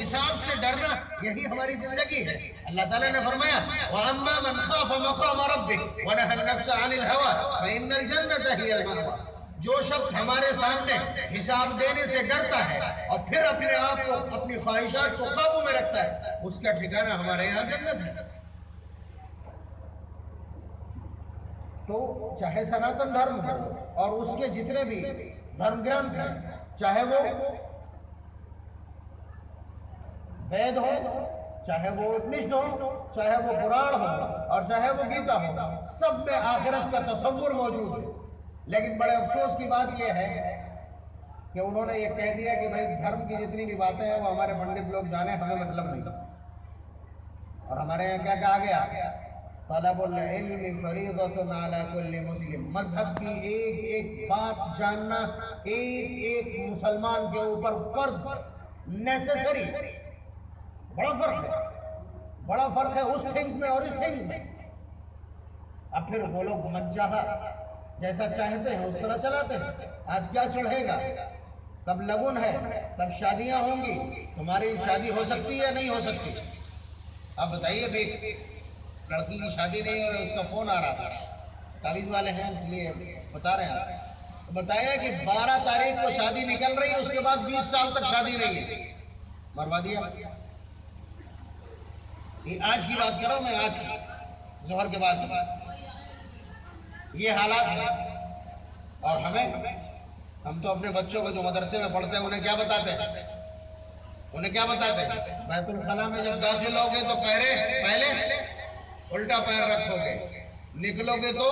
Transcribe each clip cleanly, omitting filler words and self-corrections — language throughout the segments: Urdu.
حساب سے ڈرنا یہی ہماری زندگی ہے۔ اللہ تعالیٰ نے فرمایا وَأَمَّا مَنْ خَافَ مَقَامَ رَبِّهِ وَنَهَى النَّفْسَ عَنِ الْهَوَىٰ فَإِنَّ الْجَنَّةَ هِيَ الْمَأْوَىٰ۔ جو شخص ہمارے سامنے حساب دینے سے ڈرتا ہے اور پھر اپنے آپ کو اپنی خواہشات کو قابو میں رکھتا ہے، اس کا ٹھکانہ ہمارے یہاں جنت ہے۔ تو چاہے سناتن دھرم ہو اور اس کے جتنے بھی دھرم گرنتھ ہیں، چاہے وہ وید ہو، چاہے وہ اپنشد ہو، چاہے وہ قرآن ہو اور چاہے وہ گیتا ہو، سب میں آخرت کا تصور موجود ہے۔ لیکن بڑے افسوس کی بات یہ ہے کہ انہوں نے یہ کہہ دیا کہ بھائی دھرم کی جتنی بھی باتیں ہیں وہ ہمارے پنڈت لوگ جانے، ہمیں مطلب نہیں۔ اور ہمارے یہاں کیا کہا گیا؟ طلب العلم فریضۃ علی کل مسلم۔ مذہب کی ایک ایک بات جاننا ایک ایک مسلمان کے اوپر فرض، نیسیسری۔ بڑا فرق ہے، بڑا فرق ہے اس تھنگ میں اور اس تھنگ میں۔ اب پھر وہ لوگ منچاہا جیسا چاہتے ہیں اس طرح چلاتے ہیں۔ آج کیا چڑھے گا؟ تب لگن ہے، تب شادیاں ہوں گی۔ تمہاری شادی ہو سکتی ہے یا نہیں ہو سکتی؟ آپ بتائیے بھی، لڑکی کی شادی نہیں ہو رہی، اس کا فون آ رہا تھا، تعویذ والے ہیں اس لیے بتا رہے ہیں آپ۔ بتایا کہ 12 تاریخ کو شادی نکل رہی ہے، اس کے بعد 20 سال تک شادی نہیں ہے۔ مروا دیا۔ یہ آج کی بات کرو، میں آج کی ظہر کے بعد یہ حالات ہیں۔ اور ہم تو اپنے بچوں کو جو مدرسے میں پڑھتے ہیں انہیں کیا بتاتے ہیں؟ بیت الخلاء میں جب داخل ہوگے تو پہلے الٹا پیر رکھو گے، نکلو گے تو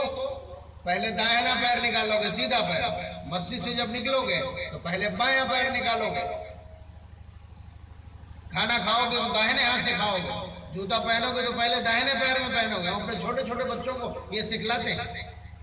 پہلے دائیں پیر نکالو گے، سیدھا پیر۔ مسجد سے جب نکلو گے تو پہلے بائیں پیر نکالو گے۔ کھانا کھاؤ گے تو داہنے ہاتھ سے کھاؤ گے، جوتا پہنو گے تو پہلے داہنے پیر میں پہنو گے۔ ہم اپنے چھوٹے چھوٹے بچوں کو یہ سکھلاتے ہیں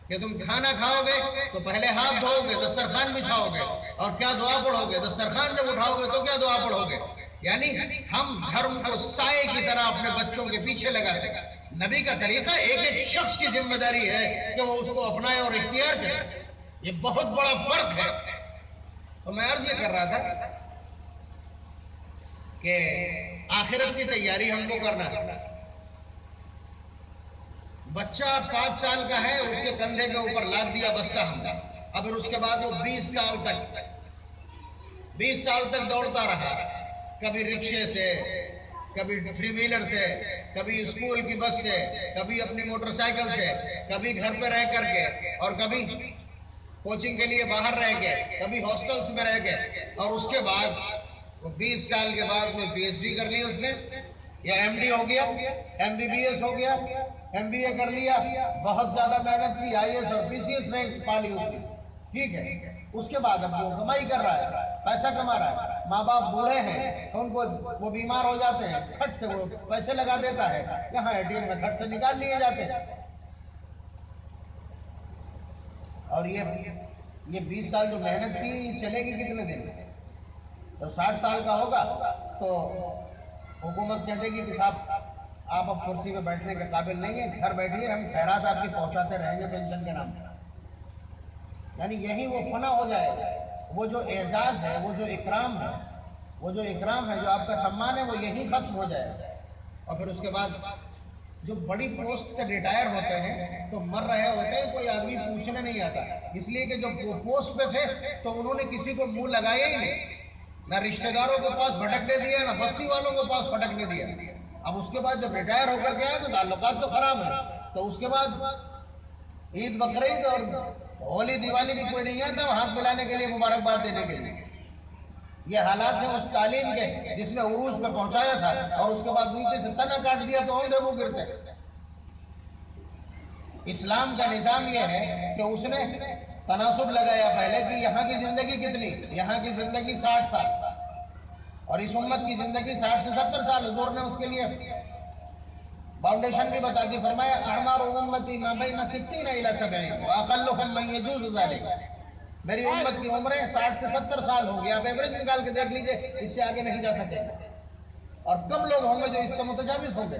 کہ تم کھانا کھاؤ گے تو پہلے ہاتھ دھوؤ گے، دسترخوان بچھاؤ گے، اور کیا دعا پڑھو گے؟ دسترخوان جب اٹھاؤ گے تو کیا دعا پڑھو گے؟ یعنی ہم دھرم کو سائے کی طرح اپنے بچوں کے پیچھے لگاتے ہیں۔ نبی کا طریقہ ایک ایک شخص کی ذمہ داری ہے کہ وہ اس کو اپنائے اور اختیار کرے۔ یہ بہت بڑا فرق ہے۔ تو میں عرض یہ کر رہا تھا کہ آخرت کی تیاری ہم کو کرنا ہے۔ بچہ 5 سال کا ہے، اس کے کندھے کے اوپر لاد دیا بستہ ہم نے، اب پھر اس کے بعد وہ 20 سال تک دوڑتا رہا، کبھی رکشے سے، کبھی 3 ویلر سے، کبھی اسکول کی بس سے، کبھی اپنی موٹر سائیکل سے، کبھی گھر پہ رہ کر کے، اور کبھی کوچنگ کے لیے باہر رہ کے، کبھی ہاسٹلس میں رہ کے، اور اس کے بعد وہ 20 سال کے بعد میں پی ایچ ڈی کر لی اس نے، یا ایم ڈی ہو گیا، ایم بی بی ایس ہو گیا، ایم بی اے کر لیا، بہت زیادہ محنت کی، آئی ایس اور پی سی ایس رینک پا لی اس کی، ٹھیک ہے۔ اس کے بعد اب وہ کمائی کر رہا ہے، پیسہ کما رہا ہے، ماں باپ بوڑھے ہیں، ان کو وہ بیمار ہو جاتے ہیں، کھٹ سے وہ پیسے لگا دیتا ہے، یہاں اے ٹی ایم میں کھٹ سے نکال لیے جاتے ہیں۔ اور یہ 20 سال جو محنت کی چلے گی کتنے دن؟ جب 60 سال کا ہوگا تو حکومت کہتے گی کہ صاحب آپ اب کرسی پہ بیٹھنے کے قابل نہیں ہیں، گھر بیٹھیے، ہم خیرات آپ کی پہنچاتے رہیں گے پینشن کے نام پر۔ یعنی یہی وہ فنا ہو جائے گا۔ وہ جو اعزاز ہے، وہ جو اکرام ہے، جو آپ کا سمان ہے، وہ یہی ختم ہو جائے گا۔ اور پھر اس کے بعد جو بڑی پوسٹ سے ریٹائر ہوتے ہیں تو مر رہے ہوتے ہیں، کوئی آدمی پوچھنے نہیں آتا، اس لیے کہ جب وہ پوسٹ پہ تھے تو انہوں نے کسی کو منہ لگایا ہی نہیں، نہ رشتہ داروں کے پاس بھٹکنے دیا، نہ بستی والوں کے پاس بھٹکنے دیا۔ اب اس کے بعد جب ریٹائر ہو کر کے آئے تو تعلقات تو خراب ہیں، تو اس کے بعد عید بقرعید اور ہولی دیوالی بھی کوئی نہیں آتا ہاتھ ملانے کے لیے، مبارکباد دینے کے لیے۔ یہ حالات ہیں اس تعلیم کے جس نے عروج پہ پہنچایا تھا، اور اس کے بعد نیچے سے تنا کاٹ دیا تو اوندھے منہ گرتے۔ اسلام کا نظام یہ ہے کہ اس نے تناسب لگایا پہلے کہ یہاں کی زندگی کتنی، یہاں کی زندگی 60 سال، اور اس امت کی زندگی 60 سے 70 سال۔ حضور نے اس کے لیے فاؤنڈیشن بھی بتا دی، فرمایا اعمار امتی ما بین 60 الی 70 واقلهم من یجوز ذلک۔ میری امت کی عمریں 60 سے 70 سال ہوں گی، آپ ایوریج نکال کے دیکھ لیجئے، اس سے آگے نہیں جا سکے، اور کم لوگ ہوں گے جو اس سے متجاوز ہوں گے۔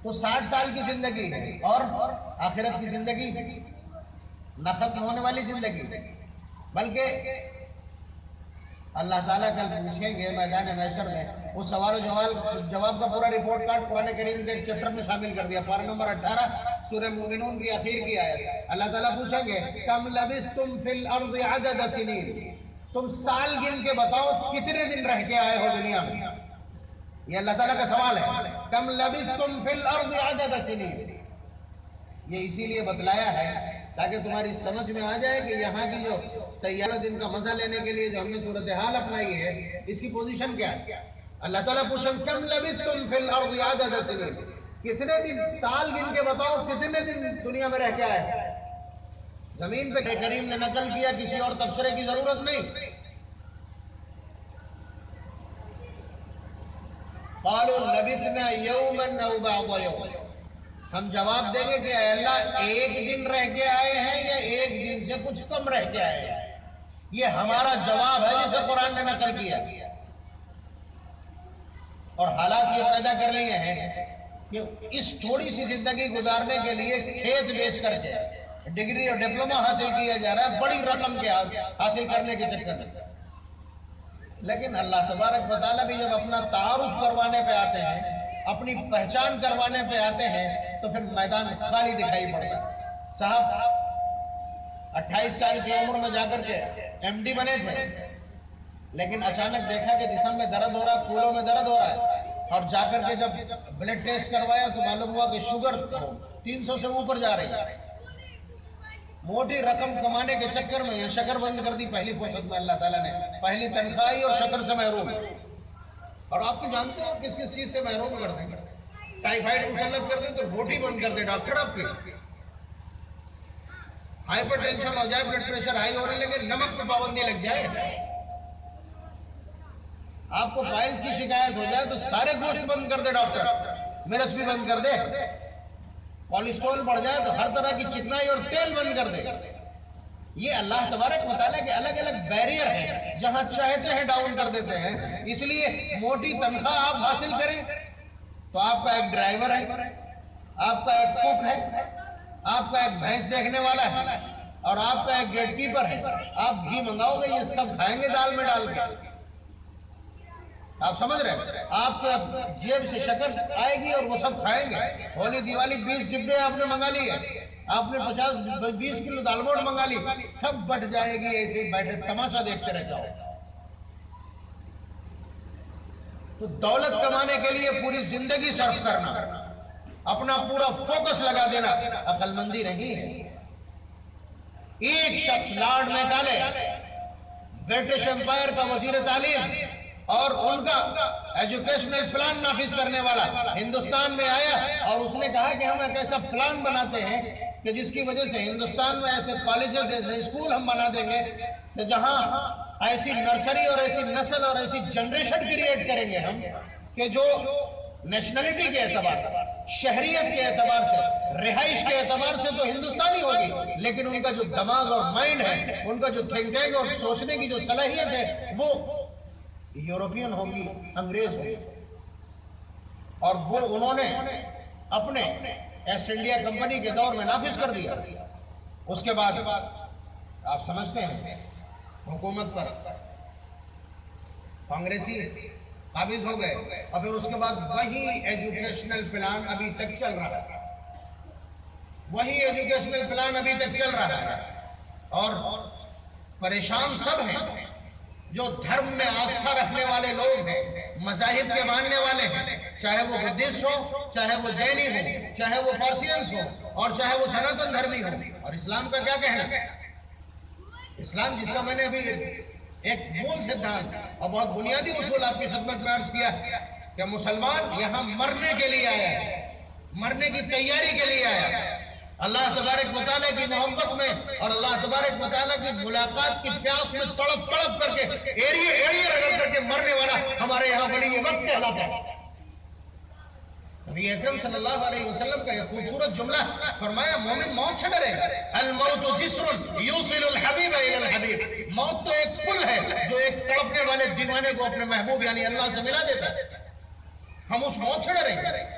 تو 60 سال کی زندگی ہے، اور آخرت کی زندگی نہ ختم ہونے والی زندگی، بلکہ اللہ تعالیٰ کل پوچھیں گے میدان محشر میں، اس سوال و جواب کا پورا رپورٹ کارڈ قرآن کریم کے ایک چیپٹر میں شامل کر دیا، پارہ نمبر 18 سورہ مومنون کی آخر کی آیت۔ اللہ تعالیٰ پوچھیں گے کم لبثتم فی الارض عدد سنین، تم سال گن کے بتاؤ کتنے دن رہ کے آئے ہو دنیا میں۔ یہ اللہ تعالیٰ کا سوال ہے، کم لبثتم فی الارض عدد سنین۔ یہ اسی لیے بتلایا ہے تاکہ تمہاری سمجھ میں آ جائے کہ یہاں کی جو تیارہ دن کا مزہ لینے کے لیے جو ہم نے صورتحال اپنائی ہے اس کی پوزیشن کیا ہے۔ اللہ تعالیٰ پوچھیں کم لبثتم فی الارض عدد سنین، کتنے دن سال گن کے بتاؤ کتنے دن دنیا میں رہ کے آئے۔ زمین پہ کریم نے نقل کیا، کسی اور تبصرے کی ضرورت نہیں۔ قالوا لبثنا یوما او بعض یوم، ہم جواب دیں گے کہ اے اللہ ایک دن رہ کے آئے ہیں یا ایک دن سے کچھ کم رہ کے آئے ہیں۔ یہ ہمارا جواب ہے جسے قرآن نے نقل کیا، اور حالات یہ پیدا کر لیے ہیں کہ اس تھوڑی سی زندگی گزارنے کے لیے کھیت بیچ کر کے ڈگری اور ڈپلومہ حاصل کیا جا رہا ہے بڑی رقم کے حاصل کرنے کے چکر میں۔ لیکن اللہ تبارک و تعالیٰ بھی جب اپنا تعارف کروانے پہ آتے ہیں، اپنی پہچان کروانے پہ آتے ہیں، تو پھر میدان خالی دکھائی پڑتا ہے۔ صاحب 28 سال کی عمر میں جا کر کے ایم ڈی بنے تھے، لیکن اچانک دیکھا کہ جسم میں درد ہو رہا ہے، پھولوں میں درد ہو رہا ہے، اور جا کر کے جب بلڈ ٹیسٹ کروایا تو معلوم ہوا کہ شوگر 300 سے اوپر جا رہی ہے۔ موٹی رقم کمانے کے چکر میں یہ شکر بند کر دی پہلی فرصت میں اللہ تعالیٰ نے، پہلی تنخواہی اور شکر سے محروم۔ اور آپ تو جانتے ہو کس کس چیز سے محروم کر دیں، ٹائیفائڈ مسلط کر دیں تو روٹی بند کر دے ڈاکٹر آپ کی، ہائپر ٹینشن ہو جائے، بلڈ پریشر ہائی ہونے لگے، نمک پہ پابندی لگ جائے، آپ کو پائلز کی شکایت ہو جائے تو سارے گوشت بند کر دے ڈاکٹر، مرچ بھی بند کر دے، کولیسٹرول بڑھ جائے تو ہر طرح کی چکنائی اور تیل بند کر دے۔ یہ اللہ تبارک و تعالیٰ کے الگ الگ بیریئر ہیں، جہاں چاہتے ہیں ڈاؤن کر دیتے ہیں۔ اس لیے موٹی تنخواہ آپ حاصل کریں تو آپ کا ایک ڈرائیور ہے، آپ کا ایک کوک ہے، آپ کا ایک بھینس دیکھنے والا ہے، اور آپ کا ایک گیٹ کیپر ہے۔ آپ گھی منگاؤ گے یہ سب کھائیں گے دال میں ڈال کے، آپ سمجھ رہے ہیں؟ آپ کو جیب سے شکر آئے گی اور وہ سب کھائیں گے۔ ہولی دیوالی 20 ڈبے آپ نے منگا لیے، آپ نے 20 کلو دال موٹ منگا لی، سب بٹ جائے گی، ایسے ہی بیٹھے تماشا دیکھتے رہ جاؤ۔ تو دولت کمانے کے لیے پوری زندگی صرف کرنا، اپنا پورا فوکس لگا دینا عقل مندی نہیں ہے۔ ایک شخص لارڈ میکالے، برٹش امپائر کا وزیر تعلیم اور ان کا ایجوکیشنل پلان نافذ کرنے والا، ہندوستان میں آیا اور اس نے کہا کہ ہم ایک ایسا پلان بناتے ہیں کہ جس کی وجہ سے ہندوستان میں ایسے کالجز، ایسے اسکول ہم بنا دیں گے کہ جہاں ایسی نرسری اور ایسی نسل اور ایسی جنریشن کریٹ کریں گے ہم کہ جو نیشنلٹی کے اعتبار سے، شہریت کے اعتبار سے، رہائش کے اعتبار سے تو ہندوستانی ہوگی، لیکن ان کا جو دماغ اور مائنڈ ہے، ان کا جو تھنک ٹینک اور سوچنے کی جو صلاحیت ہے وہ یورپین ہوگی، انگریز ہوگی۔ اور وہ انہوں نے اپنے ایسٹ انڈیا کمپنی کے دور میں نافذ کر دیا۔ اس کے بعد آپ سمجھتے ہیں حکومت پر کانگریسی قابض ہو گئے، اور پھر اس کے بعد وہی ایجوکیشنل پلان ابھی تک چل رہا ہے، وہی ایجوکیشنل پلان ابھی تک چل رہا ہے، اور پریشان سب ہیں جو دھرم میں آستھا رکھنے والے لوگ ہیں، مذاہب کے ماننے والے ہیں، چاہے وہ بدھسٹ ہو، چاہے وہ جینی ہو، چاہے وہ پارسینس ہو، اور چاہے وہ سناتن دھرمی ہو۔ اور اسلام کا کیا کہنا؟ اسلام جس کا میں نے ابھی ایک مول سدھانت اور بہت بنیادی اصول آپ کی خدمت میں عرض کیا کہ مسلمان یہاں مرنے کے لیے آیا ہے، مرنے کی تیاری کے لیے آیا ہے، اللہ تبارک و تعالیٰ کی محبت میں اور اللہ تبارک و تعالیٰ کی ملاقات کی پیاس میں تڑپ تڑپ کر کے ایڑیے رگڑ کر کے مرنے والا ہمارے یہاں ولی وقت کہلاتا ہے۔ نبی اکرم صلی اللہ علیہ وسلم کا یہ خوبصورت جملہ فرمایا، مومن موت سے ڈرے گا، الموت جسر یوصل الحبیب الی الحبیب، موت تو ایک پل ہے جو ایک تڑپنے والے دیوانے کو اپنے محبوب یعنی اللہ سے ملا دیتا ہے، ہم اس موت سے ڈریں گے۔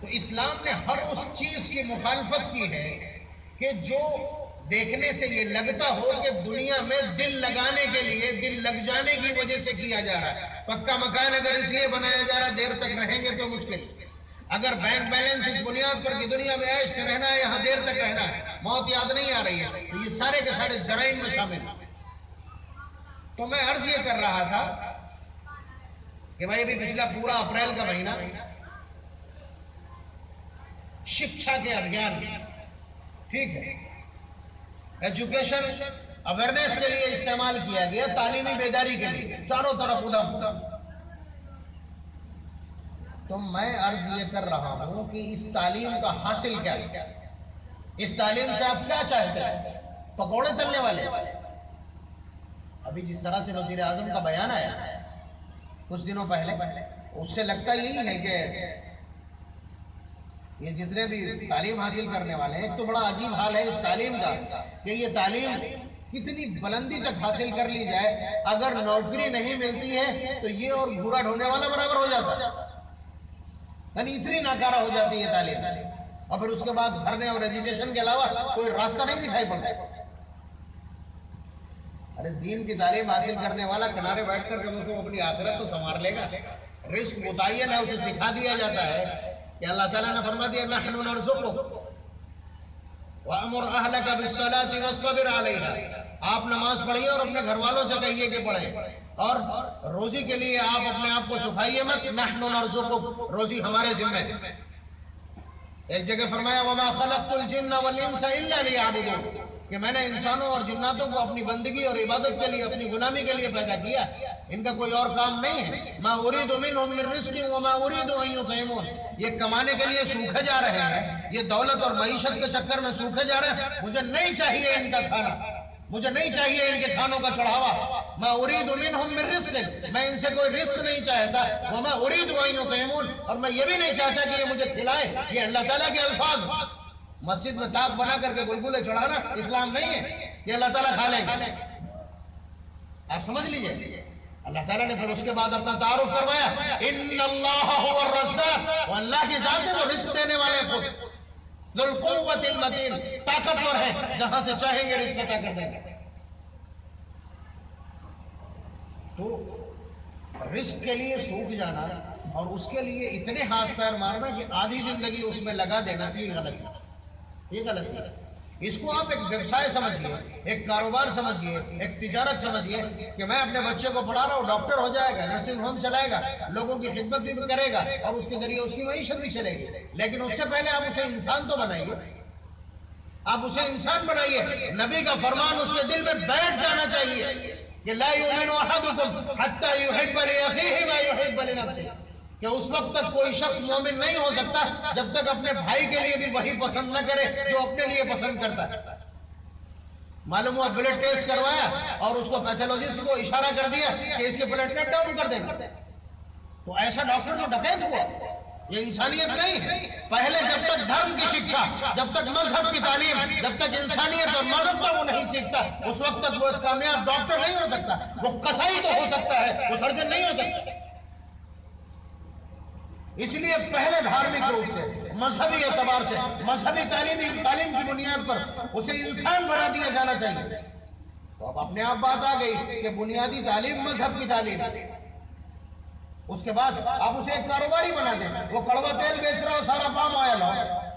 تو اسلام نے ہر اس چیز کی مخالفت کی ہے کہ جو دیکھنے سے یہ لگتا ہو کہ دنیا میں دل لگانے کے لیے، دل لگ جانے کی وجہ سے کیا جا رہا ہے۔ پکا مکان اگر اس لیے بنایا جا رہا ہے دیر تک رہیں گے تو مشکل، اگر بینک بیلنس اس بنیاد پر کہ دنیا میں عیش سے رہنا ہے، یہاں دیر تک رہنا ہے، موت یاد نہیں آ رہی ہے، تو یہ سارے کے سارے جرائم میں شامل ہیں۔ تو میں عرض یہ کر رہا تھا کہ بھائی ابھی پچھلا پورا اپریل کا مہینہ شکشا کے ابھیان، ٹھیک ہے، ایجوکیشن اویئرنیس کے لیے استعمال کیا گیا، تعلیمی بیداری کے لیے، چاروں طرف ادھم۔ تو میں عرض یہ کر رہا ہوں کہ اس تعلیم کا حاصل کیا ہے؟ اس تعلیم سے آپ کیا چاہتے ہیں؟ پکوڑے تلنے والے؟ ابھی جس طرح سے وزیر اعظم کا بیان آیا کچھ دنوں پہلے، اس سے لگتا یہی ہے کہ یہ جتنے بھی تعلیم حاصل کرنے والے ہیں، ایک تو بڑا عجیب حال ہے اس تعلیم کا کہ یہ تعلیم کتنی بلندی تک حاصل کر لی جائے، اگر نوکری نہیں ملتی ہے تو یہ اور بھورا ڈھونے والا برابر ہو جاتا ہے، یعنی اتنی ناکارہ ہو جاتی ہے تعلیم، اور پھر اس کے بعد بھرنے اور ایجوکیشن کے علاوہ کوئی راستہ نہیں دکھائی پڑتا۔ ارے دین کی تعلیم حاصل کرنے والا کنارے بیٹھ کر کم از کم اپنی آخرت تو سنوار لے گا، رزق متعین ہے، اسے سکھا دیا جاتا ہے کہ اللہ تعالیٰ نے فرما دیا نحن نرزقک وَأَمُرْ أَهْلَكَ بِالصَّلَاةِ وَاصْطَبِرْ عَلَيْهَا، آپ نماز پڑھیے اور اپنے گھر والوں سے کہیے کہ پڑھیں، اور روزی کے لیے آپ اپنے آپ کو سکھائیے مت، نحن نرزقک، روزی ہمارے ذمہ ہے۔ ایک جگہ فرمایا وَمَا خَلَقْتُ الْجِنَّ وَالْإِنسَ إِلَّا لِيَعْبُدُونِ، کہ میں نے انسانوں اور جناتوں کو اپنی بندگی اور عبادت کے لیے، اپنی غلامی کے لیے پیدا کیا، ان کا کوئی اور کام نہیں ہے۔ مَا أُرِيدُ مِنْهُمْ مِنْ رِزْقٍ وَمَا أُرِيدُ أَن يُطْعِمُونِ، یہ کمانے کے لیے سوکھے جا رہے ہیں، یہ دولت اور معیشت کے چکر میں سوکھے جا رہے ہیں، مجھے نہیں چاہیے ان کا کھانا، مجھے نہیں چاہیے ان کے کھانوں کا چڑھاوا۔ مَا أُرِيدُ مِنْهُمْ مِنْ رِزْقٍ، میں ان سے کوئی رزق نہیں چاہتا، وَمَا أُرِيدُ أَن يُطْعِمُونِ، اور میں یہ بھی نہیں چاہتا کہ یہ مجھے کھلائے۔ یہ اللہ تعالیٰ کے الفاظ ہیں۔ مسجد میں تاک بنا کر کے گلگلے چڑھانا اسلام نہیں ہے، یہ اللہ تعالیٰ کھا لیں گے، آپ سمجھ لیجئے۔ اللہ تعالیٰ نے پھر اس کے بعد اپنا تعارف کروایا، ان اللہ هو الرزاق، وہ اللہ کی ذات ہے، وہ رزق دینے والے خود، ذو القوۃ المتین، طاقتور ہے، جہاں سے چاہیں گے رزق عطا کر دیں گے۔ تو رزق کے لیے سوکھ جانا اور اس کے لیے اتنے ہاتھ پیر مارنا کہ آدھی زندگی اس میں لگا دینا، یہ غلط ہے، یہ غلط ہے۔ اس کو آپ ایک ویوسائے سمجھیے، ایک کاروبار سمجھیے، ایک تجارت سمجھیے کہ میں اپنے بچے کو پڑھا رہا ہوں، ڈاکٹر ہو جائے گا، نرسنگ ہوم چلائے گا، لوگوں کی خدمت بھی کرے گا اور اس کے ذریعے اس کی معیشت بھی چلے گی، لیکن اس سے پہلے آپ اسے انسان تو بنائیے، آپ اسے انسان بنائیے۔ نبی کا فرمان اس کے دل میں بیٹھ جانا چاہیے کہ لا یؤمن احدکم حتی یحب لاخیہ ما یحب لنفسہ، کہ اس وقت تک کوئی شخص مومن نہیں ہو سکتا جب تک اپنے بھائی کے لیے بھی وہی پسند نہ کرے جو اپنے لیے پسند کرتا ہے۔ معلوم ہوا بلڈ ٹیسٹ کروایا اور اس کو پیتھولوجسٹ کو اشارہ کر دیا کہ اس کے پلیٹلیٹ ڈاؤن کر دیں گے، تو ایسا ڈاکٹر تو ڈکیت ہوا، یہ انسانیت نہیں ہے۔ پہلے جب تک دھرم کی شکشا، جب تک مذہب کی تعلیم، جب تک انسانیت اور مانوتا وہ نہیں سیکھتا، اس وقت تک وہ ایک کامیاب ڈاکٹر نہیں ہو سکتا۔ وہ قصائی تو ہو سکتا ہے، وہ سرجن نہیں ہو سکتا۔ اس لیے پہلے دھارمک روپ سے، مذہبی اعتبار سے، مذہبی تعلیم کی بنیاد پر اسے انسان بنا دیا جانا چاہیے۔ تو اب اپنے آپ بات آ گئی کہ بنیادی تعلیم مذہب کی تعلیم، اس کے بعد آپ اسے ایک کاروباری بنا دیں۔ وہ کڑوا تیل بیچ رہا ہو، سارا پام آئل ہو،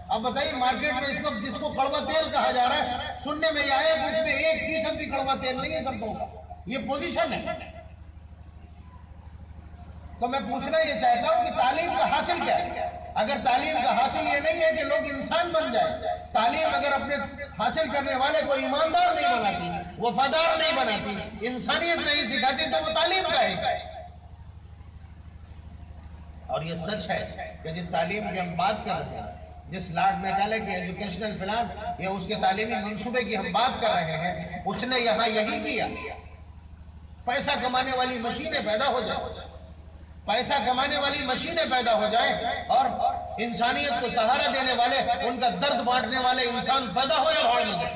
اب بتائیے مارکیٹ میں اس وقت جس کو کڑوا تیل کہا جا رہا ہے، سننے میں یہ آیا کہ اس میں 1% بھی کڑوا تیل نہیں ہے سرسوں کا، یہ پوزیشن ہے۔ تو میں پوچھنا یہ چاہتا ہوں کہ تعلیم کا حاصل کیا ہے؟ اگر تعلیم کا حاصل یہ نہیں ہے کہ لوگ انسان بن جائیں، تعلیم اگر اپنے حاصل کرنے والے کو ایماندار نہیں بناتی، وفادار نہیں بناتی، انسانیت نہیں سکھاتی، تو وہ تعلیم کا ہے۔ اور یہ سچ ہے کہ جس تعلیم کی ہم بات کر رہے ہیں، جس لارڈ میکالے کی ایجوکیشنل پلان یا اس کے تعلیمی منصوبے کی ہم بات کر رہے ہیں، اس نے یہاں یہی کیا۔ پیسہ کمانے والی مشینیں پیدا ہو جائیں، پیسہ کمانے والی مشینیں پیدا ہو جائیں اور انسانیت کو سہارا دینے والے، ان کا درد بانٹنے والے انسان پیدا ہو یا بھاڑ میں جائے۔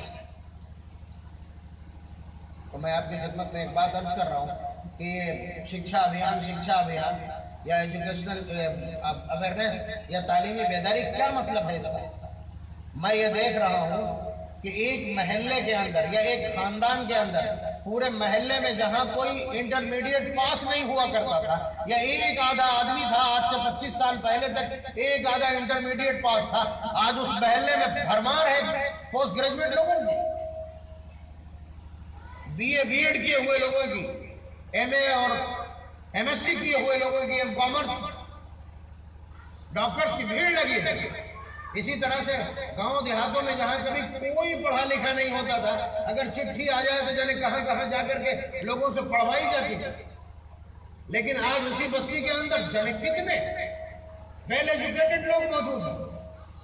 تو میں آپ کی خدمت میں ایک بات عرض کر رہا ہوں کہ یہ شکشا ابھیان یا ایجوکیشنل اویئرنیس یا تعلیمی بیداری کیا مطلب ہے اس کا؟ میں یہ دیکھ رہا ہوں کہ ایک محلے کے اندر یا ایک خاندان کے اندر پورے محلے میں جہاں کوئی انٹرمیڈیٹ پاس نہیں ہوا کرتا تھا یا ایک آدھا آدمی تھا آج سے 25 سال پہلے تک ایک آدھا انٹرمیڈیٹ پاس تھا، آج اس محلے میں بھرمار ہے پوسٹ گریجویٹ لوگوں کی، بی اے بی ایڈ کیے ہوئے لوگوں کی، ایم اے اور ایم ایس سی کیے ہوئے لوگوں کی، ایم کامرس ڈاکٹرز کی بھیڑ لگی ہے۔ اسی طرح سے گاؤں دیہاتوں میں جہاں کبھی کوئی پڑھا لکھا نہیں ہوتا تھا، اگر چٹھی آ جائے تو جانے کہاں کہاں جا کر کے لوگوں سے پڑھوائی جاتی تھی، لیکن آج اسی بستی کے اندر جانے کتنے ویل ایجوکیٹڈ لوگ موجود ہیں۔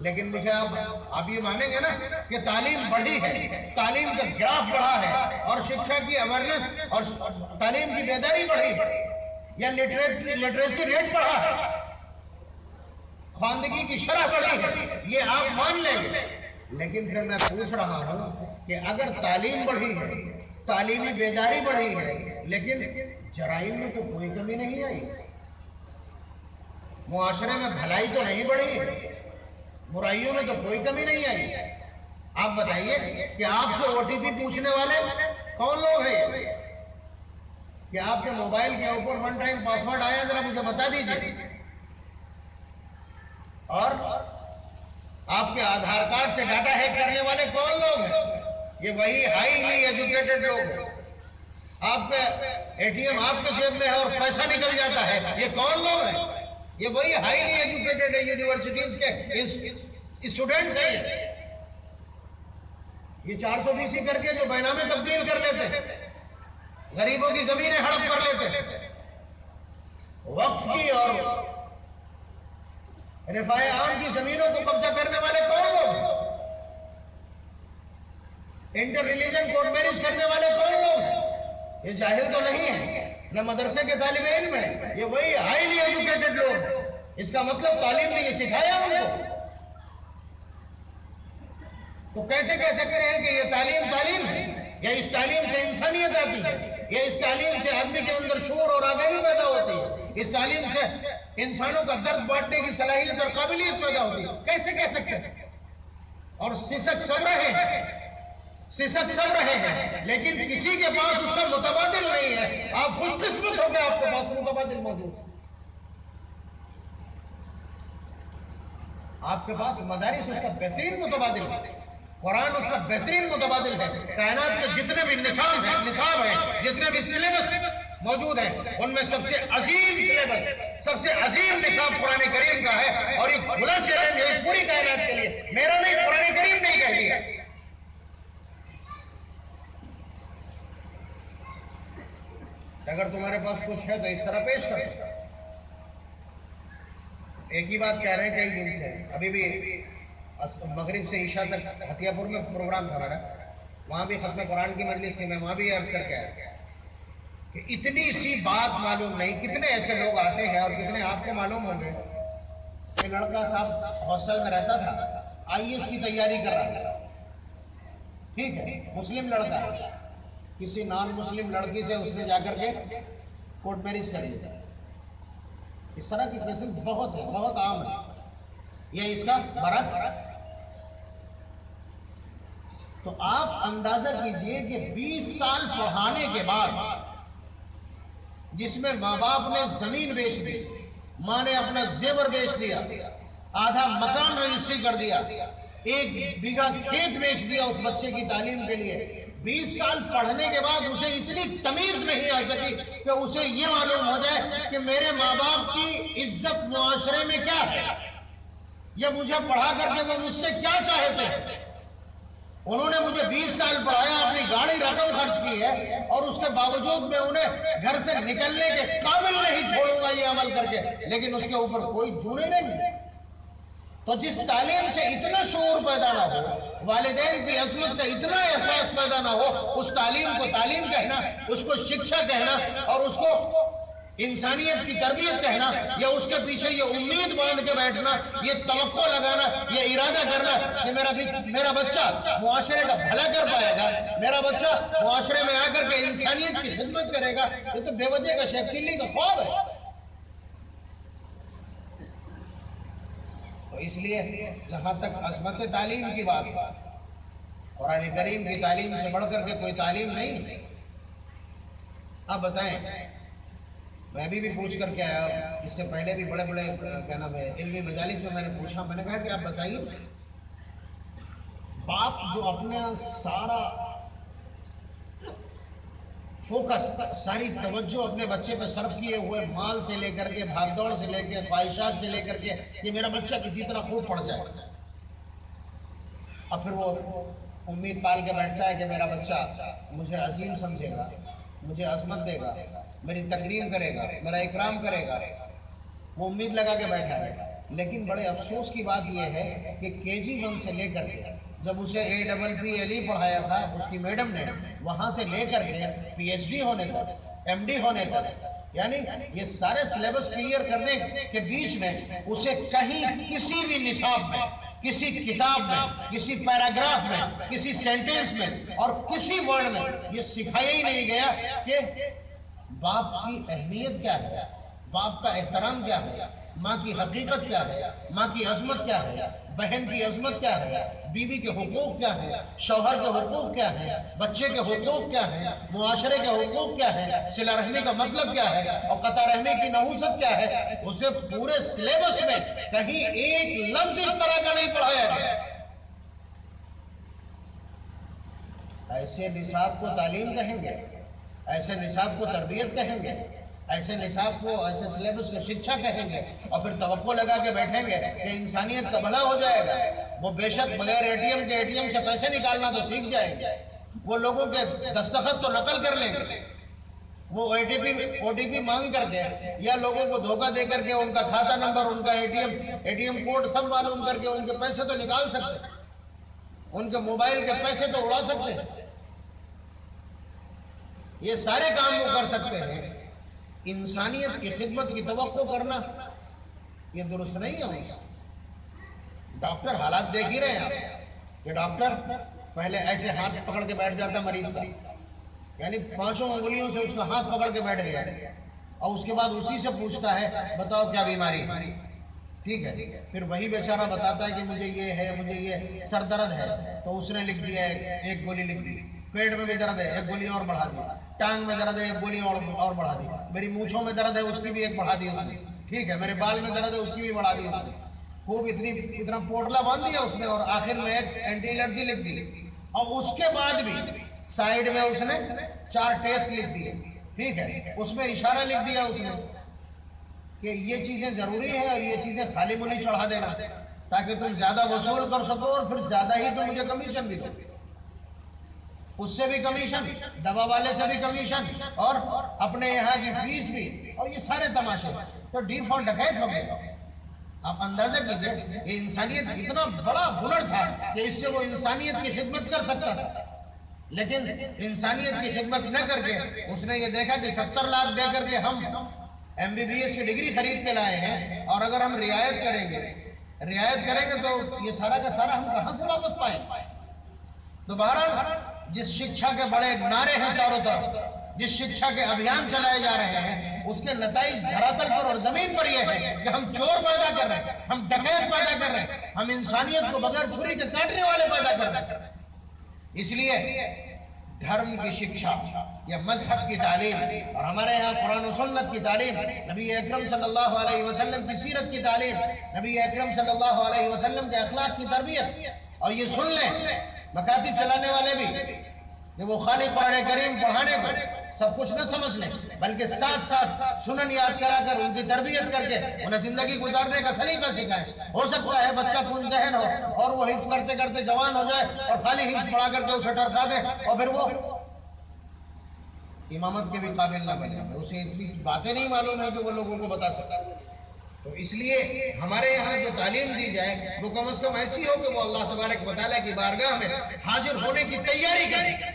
لیکن مجھے آپ یہ مانیں گے نا کہ تعلیم بڑھی ہے، تعلیم کا گراف بڑھا ہے، اور شکشا کی اویئرنیس اور تعلیم کی بیداری بڑھی ہے، یا لٹریسی ریٹ بڑھا ہے، خواندگی کی شرح بڑھی ہے، یہ آپ مان لیں گے۔ لیکن پھر میں پوچھ رہا ہوں کہ اگر تعلیم بڑھی ہے، تعلیمی بیداری بڑھی ہے، لیکن جرائم میں تو کوئی کمی نہیں آئی، معاشرے میں بھلائی تو نہیں بڑھی، برائیوں میں تو کوئی کمی نہیں آئی۔ آپ بتائیے کہ آپ سے او ٹی پی پوچھنے والے کون لوگ ہیں؟ کہ آپ کے موبائل کے اوپر ون ٹائم پاسورڈ آیا، ذرا مجھے بتا دیجئے۔ اور آپ کے آدھار کارڈ سے ڈاٹا ہیک کرنے والے کون لوگ ہیں؟ یہ وہی ہائیلی ایجوکیٹڈ لوگ ہیں۔ آپ کے اے ٹی ایم آپ کے جیب میں ہے اور پیسہ نکل جاتا ہے، یہ کون لوگ ہیں؟ یہ وہی ہائیلی ایجوکیٹڈ یونیورسٹیز کے اسٹوڈنٹس ہیں۔ یہ 420 کر کے جو بینامے تبدیل کر لیتے ہیں، غریبوں کی زمینیں ہڑپ کر لیتے ہیں، وقف کی اور رفاع عام کی زمینوں کو قبضہ کرنے والے کون لوگ ہیں؟ انٹر ریلیجن کورٹ میرج کرنے والے کون لوگ ہیں؟ یہ جاہل تو نہیں ہے، نہ مدرسے کے طالب علم ہیں، یہ وہی ہائیلی ایجوکیٹڈ لوگ ہیں۔ اس کا مطلب تعلیم نے یہ سکھایا ان کو۔ تو کیسے کہہ سکتے ہیں کہ یہ تعلیم ہے، یا اس تعلیم سے انسانیت آتی ہے، یا اس تعلیم سے آدمی کے اندر شعور اور آگاہی پیدا ہوتی ہے، اس تعلیم سے انسانوں کا درد بانٹنے کی صلاحیت اور قابلیت پیدا ہوتی ہے؟ کیسے کہہ سکتے ہیں؟ اور سسک سب رہے ہیں، لیکن کسی کے پاس اس کا متبادل نہیں ہے۔ آپ خوش قسمت ہو کہ آپ کے پاس متبادل موجود ہے۔ آپ کے پاس مدارس اس کا بہترین متبادل ہے، قرآن اس کا بہترین متبادل ہے۔ کائنات کے جتنے بھی نصاب ہیں، جتنے بھی سلیبس موجود ہیں، ان میں سب سے عظیم سلیبس، سب سے عظیم نصاب قرآن کریم کا ہے، اور یہ کھلا چیلنج ہے اس پوری کائنات کے لیے، میرا نہیں، قرآن کریم نہیں کہہ دیا۔ اگر تمہارے پاس کچھ ہے تو اس طرح پیش کرو۔ ایک ہی بات کہہ رہے ہیں کئی دن سے، ابھی بھی مغرب سے عشاء تک ہتھیا پور میں پروگرام تھا میرا، وہاں بھی ختم قرآن کی مجلس تھی، میں وہاں بھی عرض کر کے آیا کہ اتنی سی بات معلوم نہیں، کتنے ایسے لوگ آتے ہیں اور کتنے آپ کو معلوم ہوں گے کہ لڑکا صاحب ہاسٹل میں رہتا تھا، آئی ایس کی تیاری کر رہا تھا، ٹھیک ہے، مسلم لڑکا، کسی نان مسلم لڑکی سے اس نے جا کر کے کورٹ میرج کر لیا۔ اس طرح کی کیسز بہت ہے، بہت عام ہے۔ یہ اس کا برعکس۔ تو آپ اندازہ کیجئے کہ 20 سال پڑھانے کے بعد، جس میں ماں باپ نے زمین بیچ دی، ماں نے اپنا زیور بیچ دیا، آدھا مکان رجسٹری کر دیا، 1 بیگھہ کھیت بیچ دیا اس بچے کی تعلیم کے لیے، 20 سال پڑھنے کے بعد اسے اتنی تمیز نہیں آ سکی کہ اسے یہ معلوم ہو جائے کہ میرے ماں باپ کی عزت معاشرے میں کیا ہے، یہ مجھے پڑھا کر کے وہ مجھ سے کیا چاہتے ہیں۔ انہوں نے مجھے 20 سال پڑھایا، اپنی گاڑی رقم خرچ کی ہے، اور اس کے باوجود میں انہیں گھر سے نکلنے کے قابل نہیں چھوڑوں گا یہ عمل کر کے، لیکن اس کے اوپر کوئی جونے نہیں۔ تو جس تعلیم سے اتنا شعور پیدا نہ ہو، والدین کی عظمت کا اتنا احساس پیدا نہ ہو، اس تعلیم کو تعلیم کہنا، اس کو شکشا کہنا، اور اس کو انسانیت کی تربیت کہنا، یا اس کے پیچھے یہ امید باندھ کے بیٹھنا، یہ توقع لگانا، یہ ارادہ کرنا کہ میرا بچہ معاشرے کا بھلا کر پائے گا، میرا بچہ معاشرے میں آ کر کے انسانیت کی خدمت کرے گا، یہ تو بے وجہ کا شیخ چلی کا خواب ہے۔ تو اس لیے جہاں تک عظمت تعلیم کی بات ہے، قرآن کریم کی تعلیم سے بڑھ کر کے کوئی تعلیم نہیں۔ اب بتائیں، میں ابھی بھی پوچھ کر کے آیا، اس سے پہلے بھی بڑے بڑے کیا نام ہے علمی مجالس میں نے پوچھا، میں نے کہا کہ آپ بتائیے، باپ جو اپنا سارا فوکس، ساری توجہ اپنے بچے پہ صرف کیے ہوئے، مال سے لے کر کے، بھاگ دوڑ سے لے کے، خواہشات سے لے کر کے، کہ میرا بچہ کسی طرح خوب پڑھ جائے، اور پھر وہ امید پال کے بیٹھتا ہے کہ میرا بچہ مجھے عظیم سمجھے گا، مجھے عظمت دے گا، میری تکریم کرے گا، میرا اکرام کرے گا، وہ امید لگا کے بیٹھا ہے۔ لیکن بڑے افسوس کی بات یہ ہے کہ KG1 سے لے کر کے جب اسے APPLE پڑھایا تھا اس کی میڈم نے، وہاں سے لے کر کے PhD ہونے تک، MD ہونے تک، یعنی یہ سارے سلیبس کلیئر کرنے کے بیچ میں اسے کہیں کسی بھی نصاب میں، کسی کتاب میں، کسی پیراگراف میں، کسی سینٹنس میں اور کسی ورڈ میں یہ سکھایا ہی نہیں گیا کہ باپ کی اہمیت کیا ہے، باپ کا احترام کیا ہے، ماں کی حقیقت کیا ہے، ماں کی عظمت کیا ہے، بہن کی عظمت کیا ہے، بیوی کے حقوق کیا ہے، شوہر کے حقوق کیا ہے، بچے کے حقوق کیا ہے، معاشرے کے حقوق کیا ہے، صلہ رحمی کا مطلب کیا ہے، اور قطع رحمی کی نحوست کیا ہے۔ اسے پورے سلیبس میں کہیں ایک لفظ اس طرح کا نہیں پڑھایا گیا۔ ایسے نصاب کو تعلیم کہیں گے، ایسے نصاب کو تربیت کہیں گے، ایسے نصاب کو، ایسے سلیبس کو شکشا کہیں گے، اور پھر توقع لگا کے بیٹھیں گے کہ انسانیت کا بھلا ہو جائے گا۔ وہ بے شک بغیر ATM سے پیسے نکالنا تو سیکھ جائیں گے، وہ لوگوں کے دستخط تو نقل کر لیں گے، وہ OTP مانگ کر کے یا لوگوں کو دھوکہ دے کر کے ان کا کھاتہ نمبر، ان کا ATM کوڈ سب معلوم کر کے ان کے پیسے تو نکال سکتے ہیں، ان کے موبائل کے پیسے تو اڑا سکتے ہیں، یہ سارے کام وہ کر سکتے ہیں۔ انسانیت کی خدمت کی توقع کرنا یہ درست نہیں ہے۔ ڈاکٹر حالات دیکھ ہی رہے ہیں آپ کہ ڈاکٹر پہلے ایسے ہاتھ پکڑ کے بیٹھ جاتا مریض کا، یعنی 5 انگلیوں سے اس کا ہاتھ پکڑ کے بیٹھ گیا، اور اس کے بعد اسی سے پوچھتا ہے بتاؤ کیا بیماری، ٹھیک ہے، پھر وہی بیچارہ بتاتا ہے کہ مجھے یہ ہے، مجھے یہ سر درد ہے، تو اس نے لکھ دیا ایک گولی لکھ دی، پیٹ میں بھی درد ہے ایک گولی اور بڑھا دی، ٹانگ میں درد ہے ایک گولی اور بڑھا دی، میری مونچھوں میں درد ہے اس کی بھی ایک بڑھا دی اس نے، ٹھیک ہے، میرے بال میں درد ہے اس کی بھی بڑھا دی اس نے، خوب اتنا پوٹلا باندھ دیا اس نے، اور آخر میں ایک اینٹی الرجی لکھ دی، اور اس کے بعد بھی سائیڈ میں اس نے 4 ٹیسٹ لکھ دیے، ٹھیک ہے، اس میں اشارہ لکھ دیا اس نے کہ یہ چیزیں ضروری ہیں اور یہ چیزیں خالی منی چڑھا دینا تاکہ تم زیادہ وصول کر سکو، اور پھر زیادہ ہی تم مجھے کمیشن بھی دو، اس سے بھی کمیشن، دوا والے سے بھی کمیشن، اور اپنے یہاں کی فیس بھی، اور یہ سارے تماشے، تو ڈیفالٹ ڈکیت ہو گیا۔ آپ اندازہ کیجئے یہ انسانیت اتنا بڑا ہنر تھا کہ اس سے وہ انسانیت کی خدمت کر سکتا تھا، لیکن انسانیت کی خدمت نہ کر کے اس نے یہ دیکھا کہ 70 لاکھ دے کر کے ہم MBBS کی ڈگری خرید کے لائے ہیں، اور اگر ہم رعایت کریں گے تو یہ سارا کا سارا ہم کہاں سے واپس پائیں۔ تو بہرحال جس شکشا کے بڑے نعرے ہیں چاروں طرف، جس شکشا کے ابھیان چلائے جا رہے ہیں، اس کے نتائج دھراتل پر اور زمین پر یہ ہے کہ ہم چور پیدا کر رہے ہیں، ہم ڈکیت پیدا کر رہے ہیں، ہم انسانیت کو بغیر چھری کے کاٹنے والے پیدا کر رہے ہیں۔ اس لیے دھرم کی شکشا یا مذہب کی تعلیم، اور ہمارے یہاں قرآن و سنت کی تعلیم، نبی اکرم صلی اللہ علیہ وسلم کی سیرت کی تعلیم، نبی اکرم صلی اللہ علیہ وسلم کے اخلاق کی تربیت، اور یہ سن لیں مکاتب چلانے والے بھی کہ وہ خالی قرآن کریم پڑھانے کو سب کچھ نہ سمجھ لیں، بلکہ ساتھ ساتھ سنن یاد کرا کر ان کی تربیت کر کے انہیں زندگی گزارنے کا سلیقہ سکھائیں۔ ہو سکتا ہے بچہ کن ذہن ہو اور وہ حفظ کرتے کرتے جوان ہو جائے اور خالی حفظ پڑھا کر کے اسے ٹرکا دے، اور پھر وہ امامت کے بھی قابل نہ بنے، اسے اتنی باتیں نہیں معلوم ہے کہ وہ لوگوں کو بتا سکتا۔ تو اس لیے ہمارے یہاں جو تعلیم دی جائے وہ کم از کم ایسی ہو کہ وہ اللہ تبارک و تعالیٰ کی بارگاہ میں حاضر ہونے کی تیاری کر سکے۔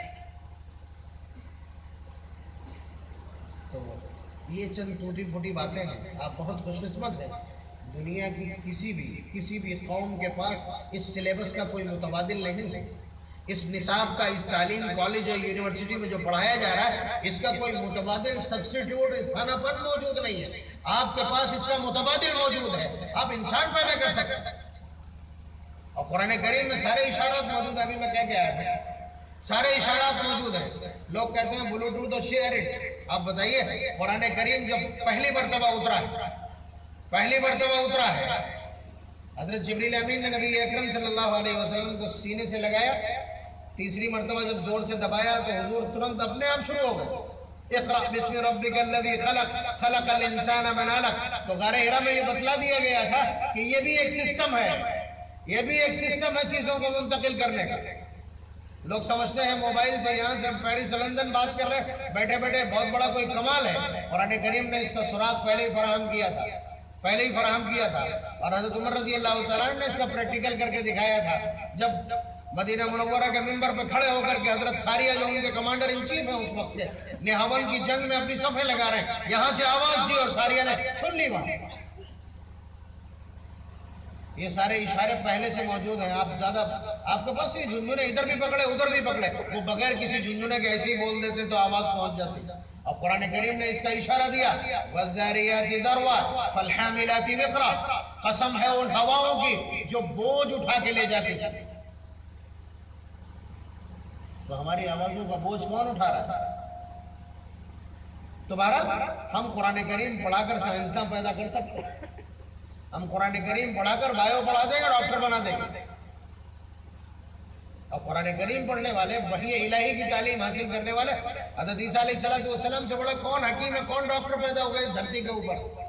تو یہ چند ٹوٹی پھوٹی باتیں ہیں، آپ بہت خوش قسمت ہیں، دنیا کی کسی بھی قوم کے پاس اس سلیبس کا کوئی متبادل نہیں ہے، اس نصاب کا، اس تعلیم کالج اور یونیورسٹی میں جو پڑھایا جا رہا ہے اس کا کوئی متبادل سبسٹیٹیوٹ استھانہ پن موجود نہیں ہے۔ آپ کے پاس اس کا متبادل موجود ہے، آپ انسان پیدا کر سکتے ہیں۔ اور قرآن کریم میں سارے اشارات موجود ہیں. ابھی میں کہہ کے آیا تھا سارے اشارات موجود ہیں. لوگ کہتے ہیں بلوٹوتھ اور شیئر اٹ. آپ بتائیے قرآن کریم جب پہلی مرتبہ اترا ہے حضرت جبریل امین نے نبی اکرم صلی اللہ علیہ وسلم کو سینے سے لگایا. تیسری مرتبہ جب زور سے دبایا تو حضور ترنت اپنے آپ شروع ہو گئے. اقرأ بسم ربک الذی خلق خلق الانسان من علق. تو غار حرا میں یہ بتلا دیا گیا تھا کہ یہ بھی ایک سسٹم ہے چیزوں کو منتقل کرنے کا. لوگ سمجھتے ہیں موبائل سے یہاں سے پیرس سے لندن بات کر رہے ہیں بیٹھے بیٹھے بہت بڑا کوئی کمال ہے. قرآن کریم نے اس کا سراغ پہلے ہی فراہم کیا تھا اور حضرت عمر رضی اللہ تعالیٰ نے اس کا پریکٹیکل کر کے دکھایا تھا. جب مدینہ منورہ کے منبر پہ کھڑے ہو کر کے حضرت ساریہ جو ان کے کمانڈر ان چیف ہیں اس وقت کے نہاون کی جنگ میں اپنی صفیں لگا رہے ہیں, یہاں سے آواز دی اور ساریہ نے سن لی. وہاں یہ سارے اشارے پہلے سے موجود ہیں. آپ کے پاس یہ جھنجھنے ادھر بھی پکڑے ادھر بھی پکڑے, وہ بغیر کسی جھنجھنے کے ایسے ہی بول دیتے تو آواز پہنچ جاتی. اور قرآن کریم نے اس کا اشارہ دیا وَالذَّارِيَاتِ ذَرْوًا فَالْحَامِلَاتِ وِقْرًا. قسم ہے ان ہواؤں کی جو بوجھ اٹھا کے لے جاتی. تو ہماری آوازوں کا بوجھ کون اٹھا رہا ہے؟ تو بہرحال ہم قرآن کریم پڑھا کر سائنسداں پیدا کر سکتے ہیں. ہم قرآن کریم پڑھا کر بایو پڑھا دیں گے, ڈاکٹر بنا دیں گے. اور قرآن کریم پڑھنے والے, وحی الہی کی تعلیم حاصل کرنے والے, حضرت عیسیٰ علیہ السلام سے بڑا کون حکیم ہے, کون ڈاکٹر پیدا ہو گئے دھرتی کے اوپر؟